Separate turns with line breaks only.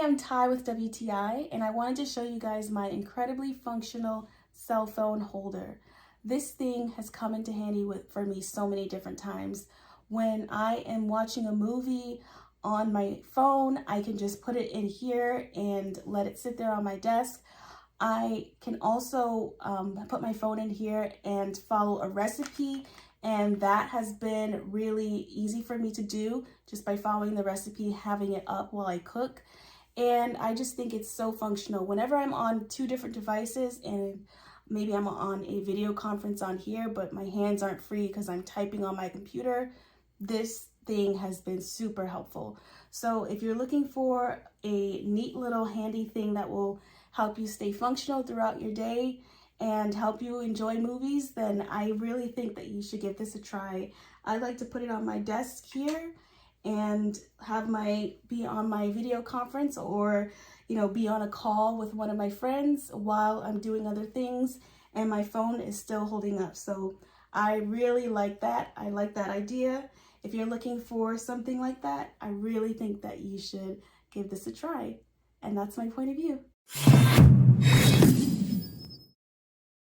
I'm Ty with WTI, and I wanted to show you guys my incredibly functional cell phone holder. This thing has come into handy for me so many different times. When I am watching a movie on my phone, I can just put it in here and let it sit there on my desk. I can also put my phone in here and follow a recipe, and that has been really easy for me to do just by following the recipe, having it up while I cook. And I just think it's so functional. Whenever I'm on two different devices and maybe I'm on a video conference on here, but my hands aren't free because I'm typing on my computer, this thing has been super helpful. So if you're looking for a neat little handy thing that will help you stay functional throughout your day and help you enjoy movies, then I really think that you should give this a try. I like to put it on my desk here and have be on my video conference, or be on a call with one of my friends while I'm doing other things and my phone is still holding up. So I really like that. I like that idea. If you're looking for something like that, I really think that you should give this a try. And that's my point of view.